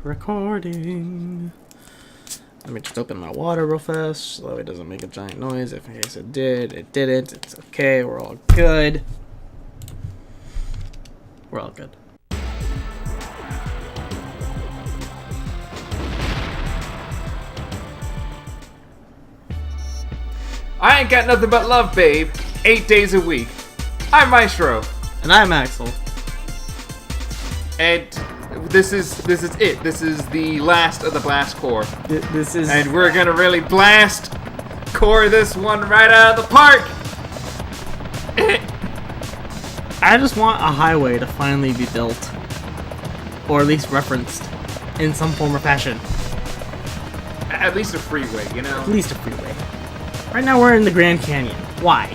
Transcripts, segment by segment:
recording. Let me just open my water real fast so that it doesn't make a giant noise. If in case it did, it didn't. It's okay. We're all good. We're all good. I ain't got nothing but love, babe. 8 days a week. I'm Maestro. And I'm Axel. And this is it. This is the last of the blast core. This is... And we're gonna really blast core this one right out of the park. I just want a highway to finally be built. Or at least referenced in some form or fashion. At least a freeway, you know? At least a freeway. Right now we're in the Grand Canyon. Why?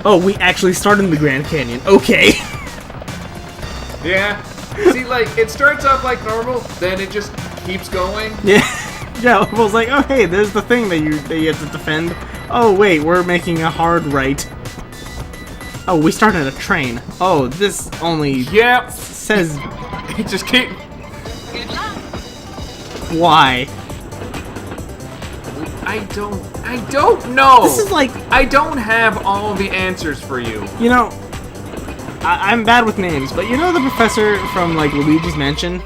Oh, we actually started in the Grand Canyon. Okay. Yeah. See, like, it starts off like normal, then it just keeps going. Yeah. Yeah, I was like, oh hey, there's the thing that you have to defend. Oh wait, we're making a hard right. Oh, we started a train. Oh, this only says... It just keep... Why? I don't know. This is like... I don't have all the answers for you. You know, I'm bad with names, but you know the professor from, like, Luigi's Mansion?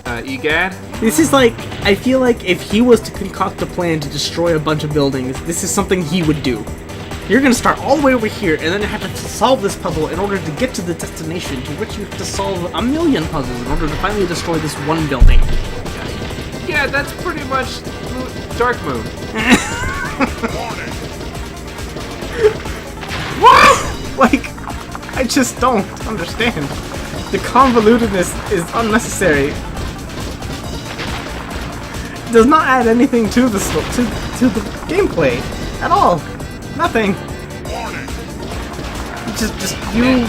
Egad? This is like, I feel like if he was to concoct a plan to destroy a bunch of buildings, this is something he would do. You're gonna start all the way over here, and then have to solve this puzzle in order to get to the destination, to which you have to solve a million puzzles in order to finally destroy this one building. Yeah, that's pretty much Dark Moon. What? Like, I just don't understand. The convolutedness is unnecessary. Does not add anything to the to the gameplay at all. Nothing. Just you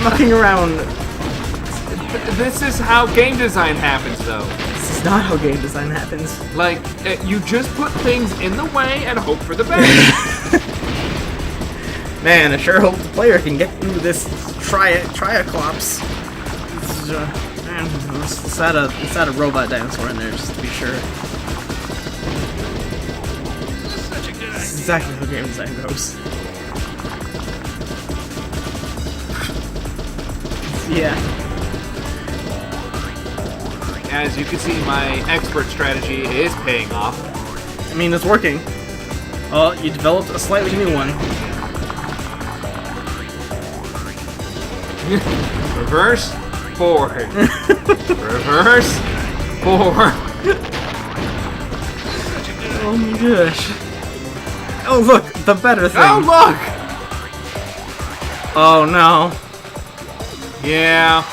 mucking around. This is how game design happens, though. This is not how game design happens. Like, you just put things in the way and hope for the best. Man, I sure hope the player can get through this triaclops. Man, let's add a robot dinosaur in there just to be sure. This is exactly how game design goes. Yeah. As you can see, my expert strategy is paying off. I mean, it's working. Oh, you developed a slightly new one. Reverse, forward. Reverse, forward. Oh my gosh. Oh look, the better thing. Oh look! Oh no. Yeah.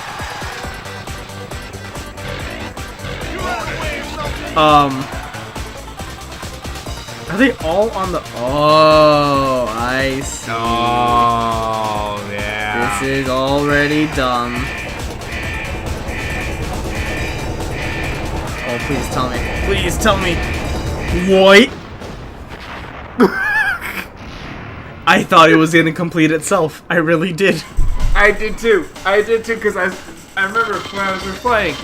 Are they all on the... Oh, I see. Oh, yeah. This is already done. Oh, please tell me. Please tell me. What? I thought it was gonna complete itself. I really did. I did too, because I remember when I was playing,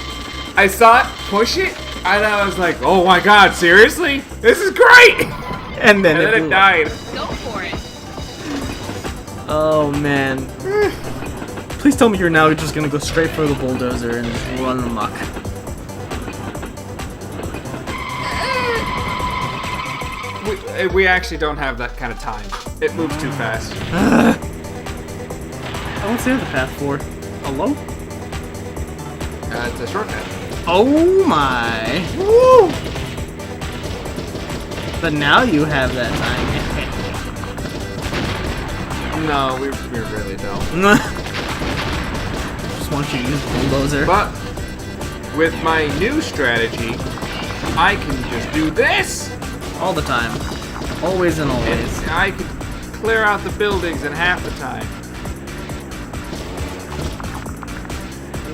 I saw it push it, and I was like, oh my god, seriously? This is great! And then it died. Go for it. Oh man. Please tell me you're now just gonna go straight for the bulldozer and just run amok. We actually don't have that kind of time. It moves too fast. What's the other path for? Hello? It's a short path. Oh my! Woo! But now you have that time. No, we really don't. Just want you to use the bulldozer. But with my new strategy, I can just do this! All the time. Always and always. And I can clear out the buildings in half the time.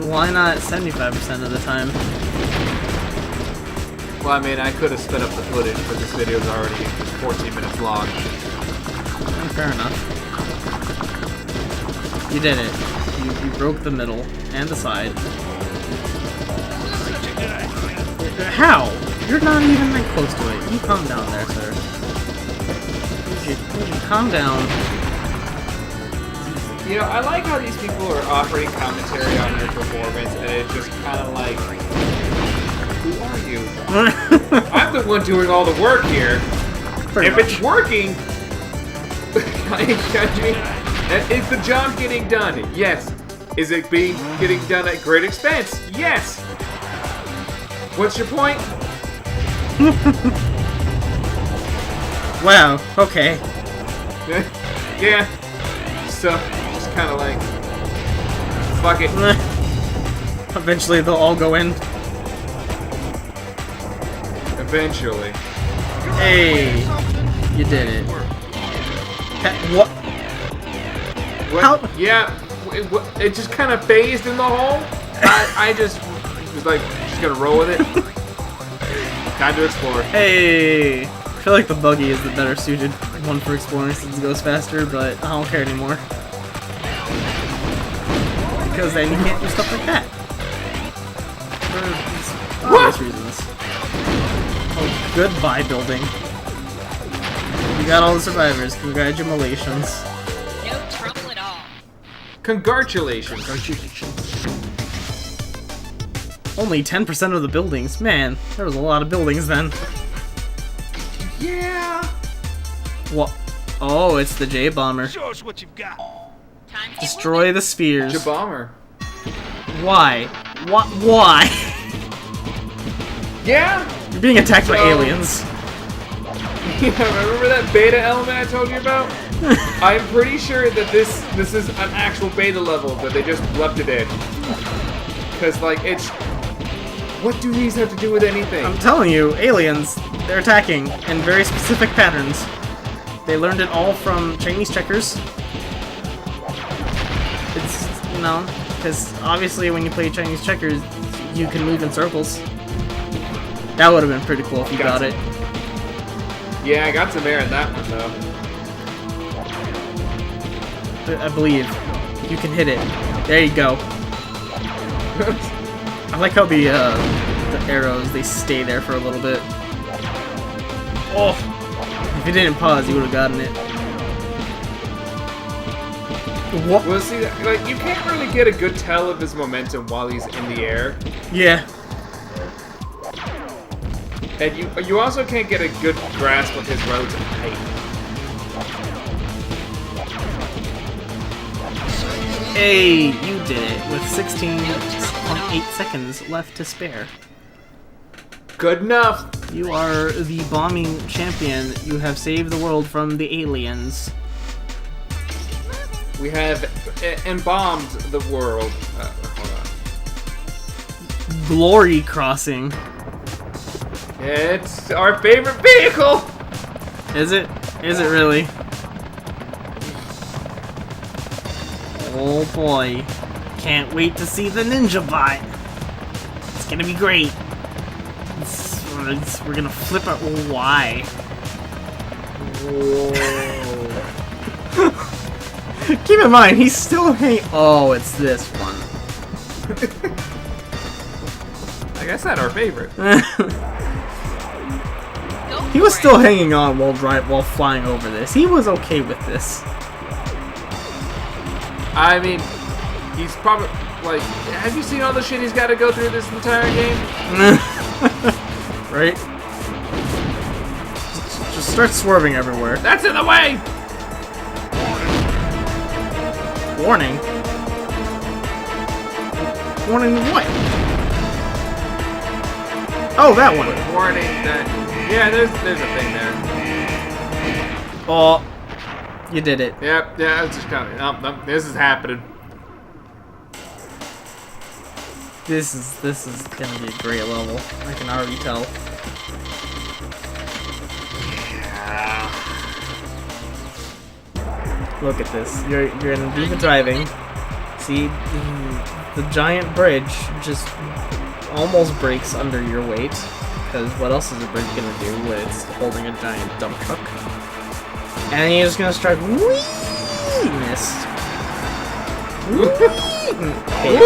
Why not 75% of the time? Well, I mean, I could have sped up the footage, but this video is already 14 minutes long. Fair enough. You did it. You broke the middle and the side. How? You're not even that close to it. You calm down there, sir. You calm down. You know, I like how these people are offering commentary on your performance, and it's just kind of like, who are you? I'm the one doing all the work here. If it's working, is the job getting done? Yes. Is it getting done at great expense? Yes. What's your point? Wow, okay. Yeah. So, just kind of like, fuck it. Eventually they'll all go in. Eventually. Hey, you did it. What? What? How? Yeah, it just kind of phased in the hole. I just was like, just gonna roll with it. Time to explore. Hey, I feel like the buggy is the better suited one for exploring since it goes faster, but I don't care anymore. Because then you can't do stuff like that. For obvious reasons. Oh, goodbye, building. You got all the survivors. Congratulations. No trouble at all. Congratulations. Only 10% of the buildings. Man, there was a lot of buildings then. Yeah. What? Oh, it's the J-Bomber. Show us what you've got. Time to get Destroy the spheres. Jabomber. Why? Why? Yeah. You're being attacked by So- aliens. Yeah, remember that beta element I told you about? I'm pretty sure that this is an actual beta level that they just left it in. Because, like, it's... What do these have to do with anything? I'm telling you, aliens, they're attacking in very specific patterns. They learned it all from Chinese checkers. It's, you know, because obviously when you play Chinese checkers, you can move in circles. That would have been pretty cool if you got it. Yeah, I got some air in that one, though. I believe. You can hit it. There you go. I like how the arrows, they stay there for a little bit. Oh! If you didn't pause, you would have gotten it. What? Well, see, like, you can't really get a good tell of his momentum while he's in the air. Yeah. And you also can't get a good grasp of his relative height. Hey, you did it with 16.8 seconds left to spare. Good enough. You are the bombing champion. You have saved the world from the aliens. We have embalmed the world. Hold on. Glory crossing. It's our favorite vehicle. Is it? Is it really? Oh boy. Can't wait to see the ninja bot. It's gonna be great. We're gonna flip it. Why? Whoa. Keep in mind, he's still hanging. Oh, it's this one. Like I said, our favorite. He was still hanging on while flying over this. He was okay with this. I mean, he's probably like. Have you seen all the shit he's got to go through this entire game? Right? Just start swerving everywhere. That's in the way. Warning. Warning what? Oh, that one. Warning that. Yeah, there's a thing there. Oh, you did it. Yep, yeah, it's just kind of. This is happening. This is gonna be a great level. I can already tell. Yeah. Look at this. You're gonna do the driving. See, the giant bridge just almost breaks under your weight. Because what else is a bridge gonna do when it's holding a giant dump truck? And then you're just gonna start whee! Missed. Whee! Titan pace.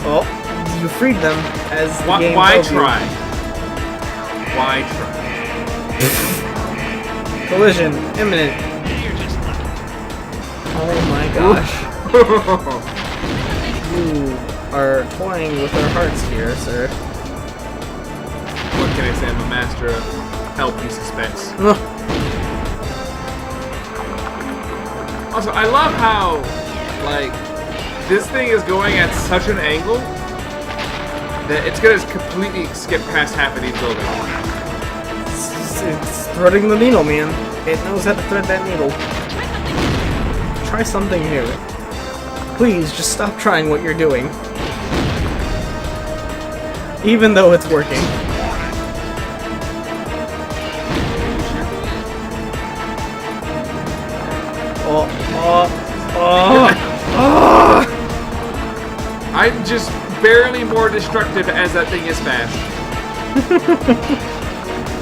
Well, you freed them as the game Why tells you. try? Why try? Collision imminent. You're just lucky. Oh my gosh. You are toying with our hearts here, sir. What can I say? I'm a master of help you suspense. Ugh. Also, I love how, like, this thing is going at such an angle that it's gonna completely skip past half of these buildings. It's threading the needle, man. It knows how to thread that needle. Try something new. Please, just stop trying what you're doing. Even though it's working. I'm just barely more destructive as that thing is fast.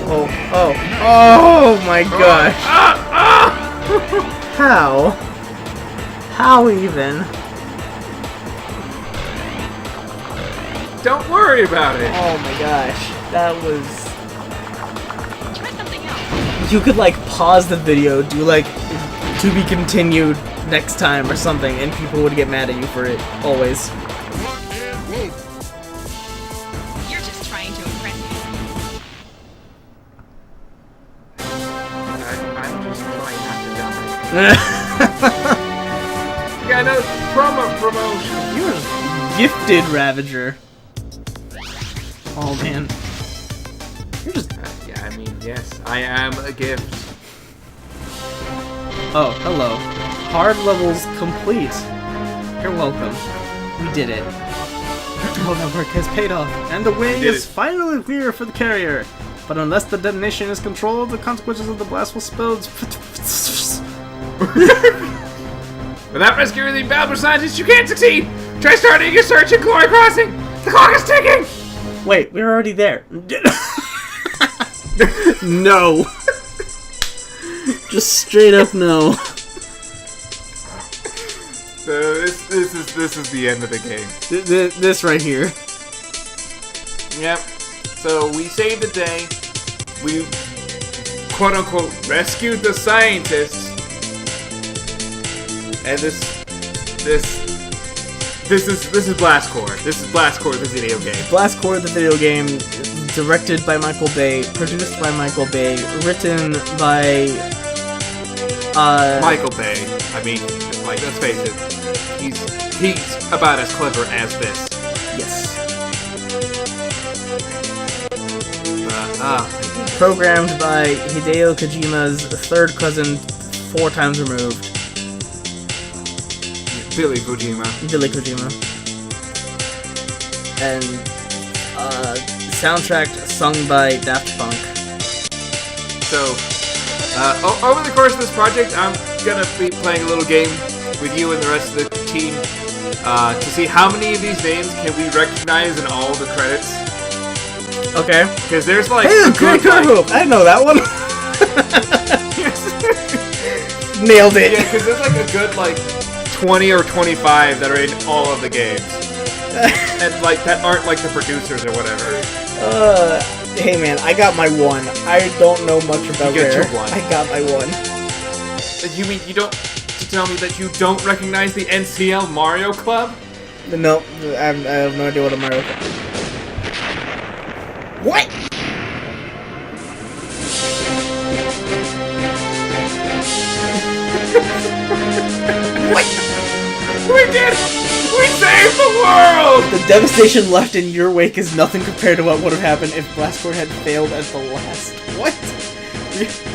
Oh my gosh. How? How even? Don't worry about it. Oh my gosh. That was... Try something else. You could like pause the video, do like to be continued next time or something, and people would get mad at you for it, always. You're just trying to impress me. I'm just trying not to die. Yeah, no, promotion. You're gifted, Ravager. Oh man. You're just... Yeah, I mean, yes, I am a gift. Oh, hello. Hard levels complete. You're welcome. We did it. All that work has paid off, and the way did is it. finally clear for the carrier. But unless the detonation is controlled, the consequences of the blast will spill... Without rescuing the Balber scientists, you can't succeed! Try starting your search in Glory Crossing! The clock is ticking! Wait, we're already there. No. Just straight up no. So this is the end of the game. This right here. Yep. So we saved the day. We quote unquote rescued the scientists. And this is Blast Core. This is Blast Core, the video game. Blast Core, the video game, directed by Michael Bay, produced by Michael Bay, written by Michael Bay. I mean, like, let's face it, he's about as clever as this. Yes. Programmed Programmed by Hideo Kojima's third cousin, 4 times removed, Billy Kojima. Hideo Kojima. And soundtrack sung by Daft Punk. So, over the course of this project, I'm gonna be playing a little game with you and the rest of the team to see how many of these names can we recognize in all the credits. Okay. Because there's like Hey, a Great good, Car like, Hoop! I know that one! Nailed it! yeah, because there's like a good like 20 or 25 that are in all of the games, and like that aren't like the producers or whatever. Hey man, I got my one. I don't know much about You got Rare. your one. I got my one. You mean you don't to tell me that you don't recognize the NCL Mario Club? No, I have no idea what a Mario Kart is. What? What? We did it! We saved the world! The devastation left in your wake is nothing compared to what would have happened if Blastcore had failed at the last. What?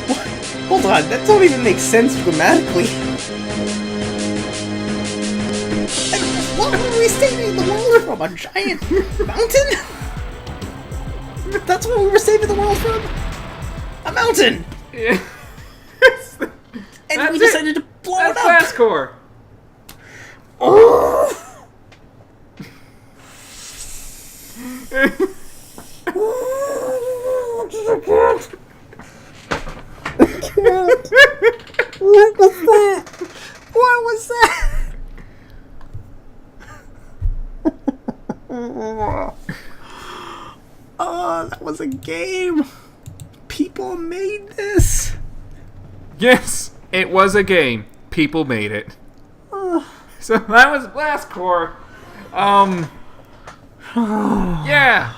What? Hold on, that don't even make sense grammatically. What were we saving the world from? A giant mountain? That's what we were saving the world from? A mountain! Yeah. And That's we it. decided to blow That's it up! Blast Core. Oh. I can't. What was that? Oh, that was a game. People made this. Yes, it was a game. People made it. So that was Blast Core. Yeah.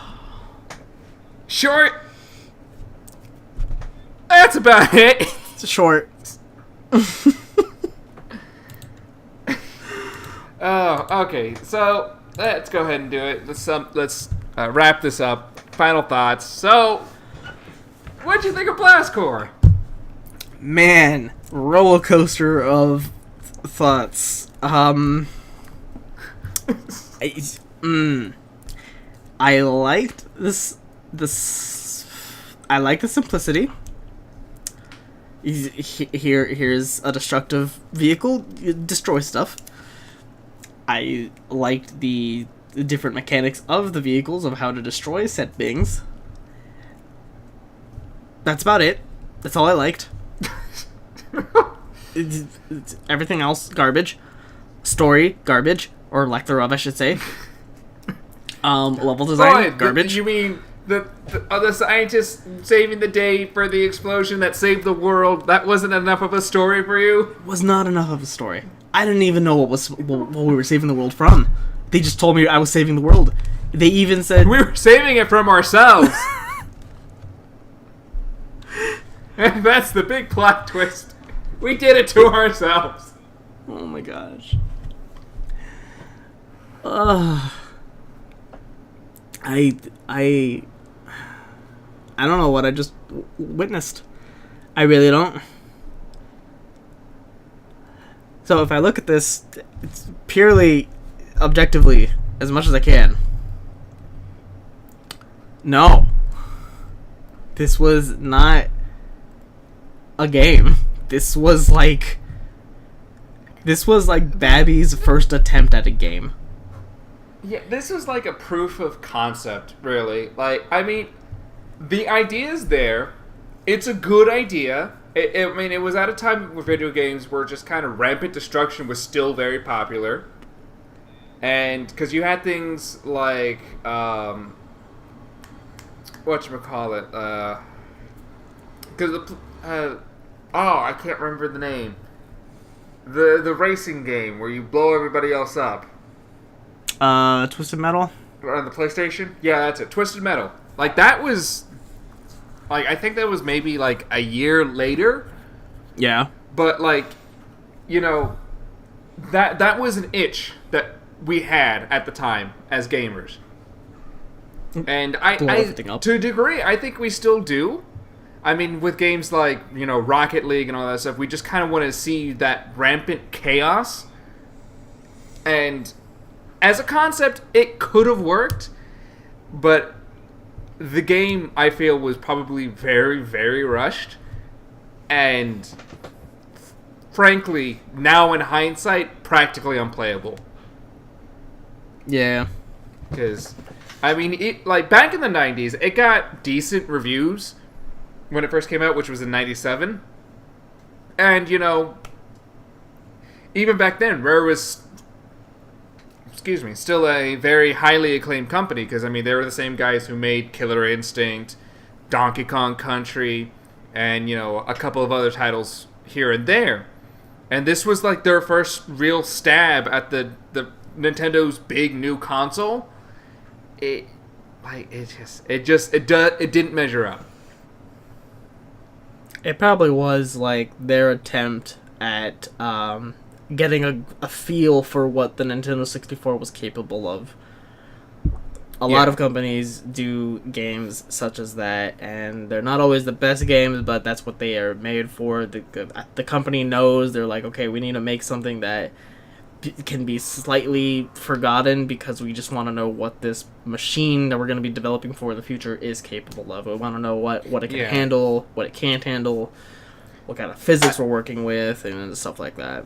Short. That's about it. It's short. Oh, okay. So let's go ahead and do it. Let's wrap this up. Final thoughts. So, what'd you think of Blast Core? Man, roller coaster of thoughts. I liked this. I like the simplicity. Here's a destructive vehicle. You destroy stuff. I liked the different mechanics of the vehicles, of how to destroy said things. That's about it. That's all I liked. Everything else, garbage. Story, garbage. Or lack thereof, I should say. Level design, garbage. You mean the scientists saving the day for the explosion that saved the world? That wasn't enough of a story for you? Was not enough of a story. I didn't even know what we were saving the world from. They just told me I was saving the world. They even said we were saving it from ourselves. And that's the big plot twist. We did it to ourselves. Oh my gosh. I don't know what I just witnessed. I really don't. So if I look at this, it's purely objectively as much as I can. No. This was not a game. This was like Babby's first attempt at a game. Yeah, this is like a proof of concept, really. Like, I mean, the idea is there. It's a good idea. I mean, it was at a time where video games were just kind of rampant destruction was still very popular. And, because you had things like, whatchamacallit, because I can't remember the name. The racing game where you blow everybody else up. Twisted Metal? On the PlayStation? Yeah, that's it. Twisted Metal. Like, that was... Like, I think that was maybe, like, a year later. Yeah. But, like, you know, that was an itch that we had at the time as gamers. And I to a degree, I think we still do. I mean, with games like, you know, Rocket League and all that stuff, we just kind of want to see that rampant chaos. And as a concept, it could have worked, but the game, I feel, was probably very, very rushed. And frankly, now in hindsight, practically unplayable. Yeah. Because, I mean, it, like, back in the 90s, it got decent reviews when it first came out, which was in 97. And, you know, even back then, Rare was, still a very highly acclaimed company, because, I mean, they were the same guys who made Killer Instinct, Donkey Kong Country, and, you know, a couple of other titles here and there. And this was, like, their first real stab at the Nintendo's big new console. It didn't measure up. It probably was, like, their attempt at getting a feel for what the Nintendo 64 was capable of. A lot of companies do games such as that, and they're not always the best games, but that's what they are made for. The company knows, they're like, okay, we need to make something that can be slightly forgotten because we just want to know what this machine that we're going to be developing for the future is capable of. We want to know what it can handle, what it can't handle, what kind of physics we're working with, and stuff like that.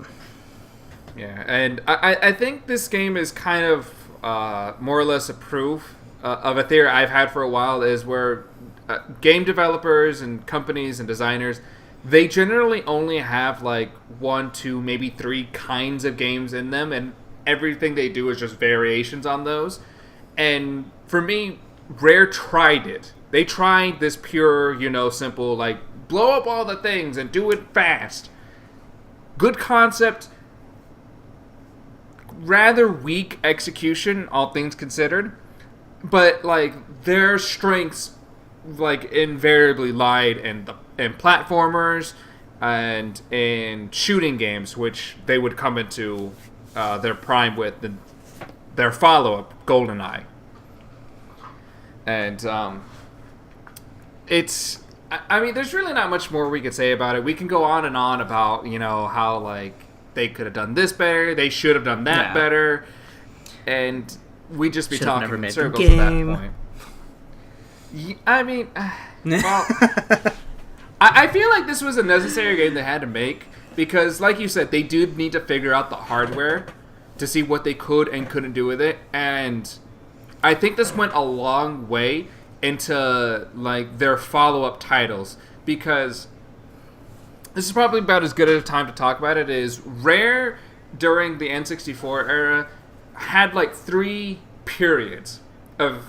Yeah, and I think this game is kind of more or less a proof of a theory I've had for a while, is where game developers and companies and designers, they generally only have like 1, 2, maybe 3 kinds of games in them, and everything they do is just variations on those. And for me, Rare tried it. They tried this pure, simple, like, blow up all the things and do it fast. Good concept, rather weak execution, all things considered. But, like, their strengths, like, invariably lied in platformers and in shooting games, which they would come into their prime with their follow-up, GoldenEye. And it's... I mean, there's really not much more we could say about it. We can go on and on about, how, like, they could have done this better, they should have done that better, and we'd just be talking in circles at that point. I mean, well, I feel like this was a necessary game they had to make, because, like you said, they did need to figure out the hardware to see what they could and couldn't do with it, and I think this went a long way into, like, their follow-up titles, because this is probably about as good a time to talk about it is Rare during the N64 era had like 3 periods of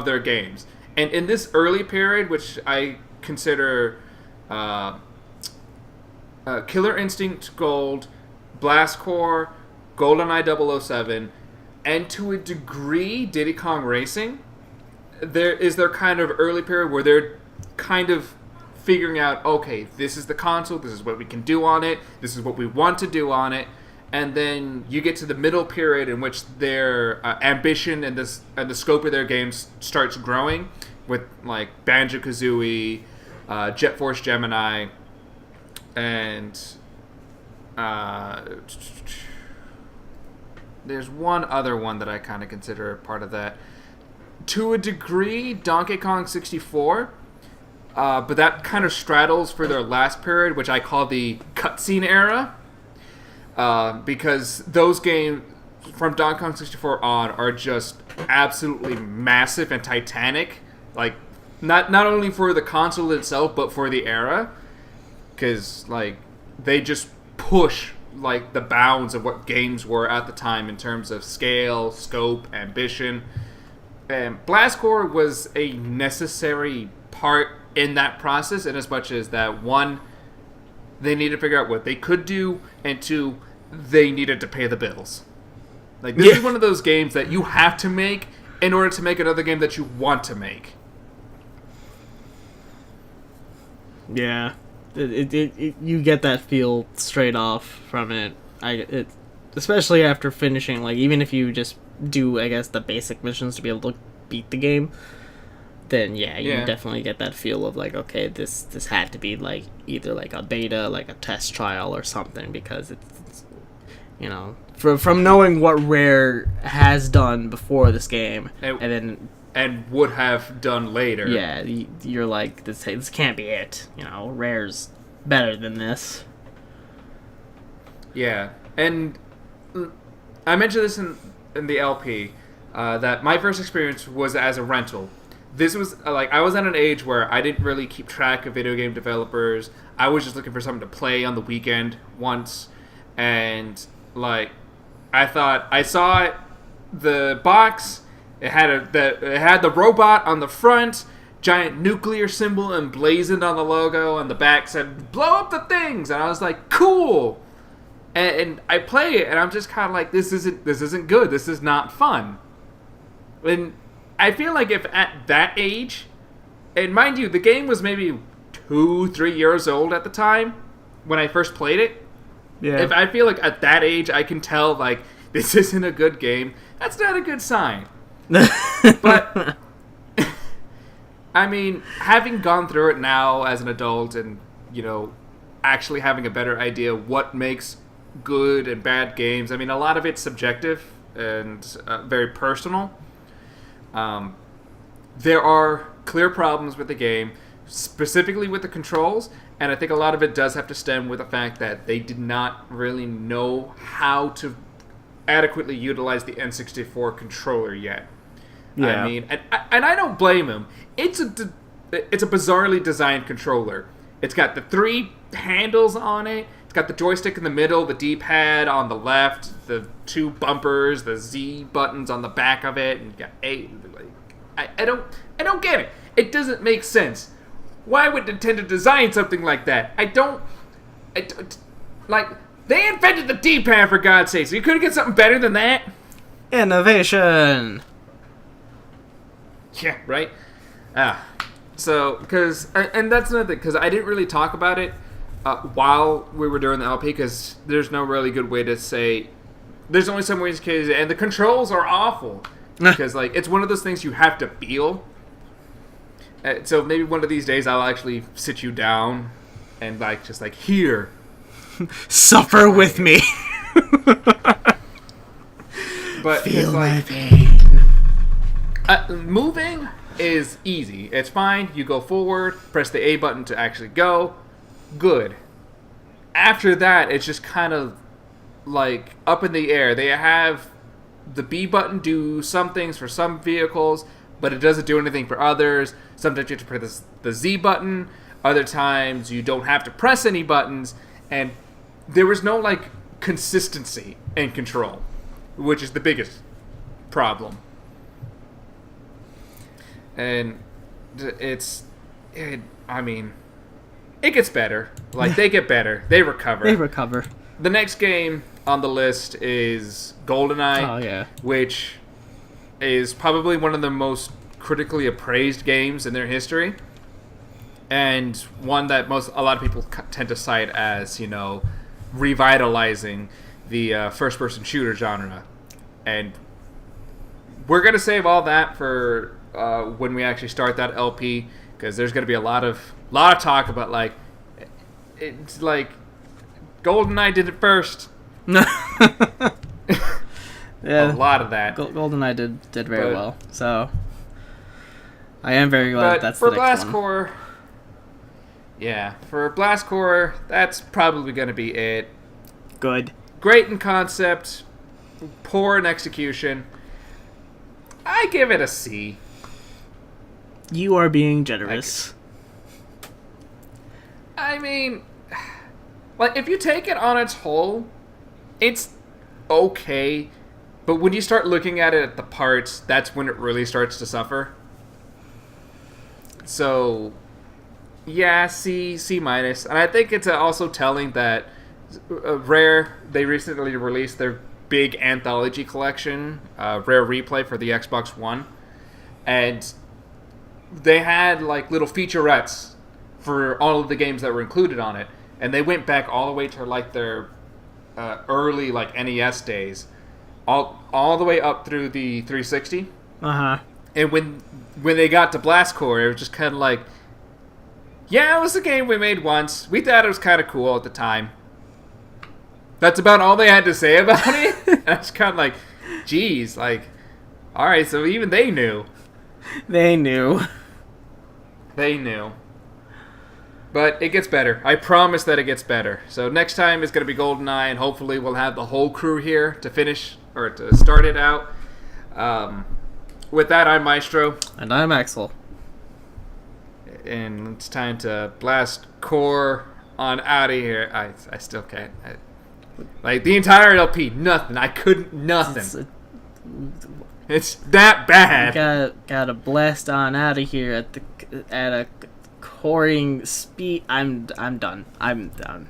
their games, and in this early period, which I consider Killer Instinct Gold, Blast Corps, GoldenEye 007, and to a degree Diddy Kong Racing, there is their kind of early period where they're kind of figuring out, okay, this is the console, this is what we can do on it, this is what we want to do on it, and then you get to the middle period in which their ambition and the scope of their games starts growing with like Banjo-Kazooie, Jet Force Gemini, and there's one other one that I kind of consider part of that. To a degree, Donkey Kong 64, but that kind of straddles for their last period, which I call the cutscene era, because those games from Donkey Kong 64 on are just absolutely massive and titanic, like not only for the console itself, but for the era, because like they just push like the bounds of what games were at the time in terms of scale, scope, ambition. And Blast Corps was a necessary part in that process, in as much as that, 1, they needed to figure out what they could do, and 2, they needed to pay the bills. Like, this is one of those games that you have to make in order to make another game that you want to make. Yeah. You get that feel straight off from it. Especially after finishing, like, even if you just do, I guess, the basic missions to be able to beat the game, then you definitely get that feel of like, okay, this had to be like either like a beta, like a test trial or something, because it's from knowing what Rare has done before this game and would have done later. Yeah, you're like, this can't be it. Rare's better than this. Yeah, and I mentioned this in the LP, that my first experience was as a rental. This was, I was at an age where I didn't really keep track of video game developers. I was just looking for something to play on the weekend once, and, I thought, I saw it, the box, it had the robot on the front, giant nuclear symbol emblazoned on the logo, and the back said, blow up the things, and I was like, cool! And I play it, and I'm just kind of like, this isn't good. This is not fun. And I feel like if at that age, and mind you, the game was maybe 2-3 years old at the time when I first played it. Yeah. If I feel like at that age I can tell like this isn't a good game, that's not a good sign. But I mean, having gone through it now as an adult, and actually having a better idea what makes good and bad games. I mean, a lot of it's subjective and very personal. There are clear problems with the game, specifically with the controls, and I think a lot of it does have to stem with the fact that they did not really know how to adequately utilize the N64 controller yet. Yeah. I mean, and I don't blame him. It's a bizarrely designed controller. It's got the 3 handles on it got the joystick in the middle, the D-pad on the left, the 2 bumpers, the Z buttons on the back of it, and you got A. Like, I don't get it. It doesn't make sense. Why would Nintendo design something like that? I don't like. They invented the D-pad, for God's sake. So you couldn't get something better than that? Innovation. Yeah, right? So, because... And that's another thing, because I didn't really talk about it while we were doing the LP, because there's no really good way to say... There's only some ways to say it, and the controls are awful. Because, like, it's one of those things you have to feel. So maybe one of these days I'll actually sit you down and, like, just like, here... Suffer with me. But Feel my like, pain. Moving is easy. It's fine. You go forward, press the A button to actually go. Good. After that, it's just kind of like up in the air. They have the B button do some things for some vehicles, but it doesn't do anything for others. Sometimes you have to press the Z button. Other times you don't have to press any buttons. And there was no, like, consistency in control, which is the biggest problem. And I mean, it gets better. Like, they get better. They recover. They recover. The next game on the list is GoldenEye. Oh, yeah. Which is probably one of the most critically appraised games in their history. And one that a lot of people tend to cite as, you know, revitalizing the first-person shooter genre. And we're going to save all that for when we actually start that LP, because there's going to be a lot of talk about, like, it's like GoldenEye did it first. Yeah, a lot of that. GoldenEye did very well. So I am very glad that's the next one. Core. Yeah, for Blast Core, that's probably going to be it. Good. Great in concept, poor in execution. I give it a C. You are being generous. I mean, like, if you take it on its whole, it's okay. But when you start looking at it at the parts, that's when it really starts to suffer. So... yeah, C minus, and I think it's also telling that Rare, they recently released their big anthology collection, Rare Replay for the Xbox One, and they had like little featurettes for all of the games that were included on it, and they went back all the way to like their early like NES days, all the way up through the 360. And when they got to Blast Core, it was just kind of like, yeah, it was a game we made once. We thought it was kind of cool at the time. That's about all they had to say about it. And I was kind of like, geez, like, all right, so even they knew. They knew. They knew. But it gets better. I promise that it gets better. So next time it's going to be GoldenEye, and hopefully we'll have the whole crew here to finish, or to start it out. With that, I'm Maestro. And I'm Axel. And it's time to blast core on out of here. I still can't. Like, the entire LP, nothing. I couldn't, nothing. It's that bad. Gotta blast on out of here at a coring speed. I'm done. I'm done.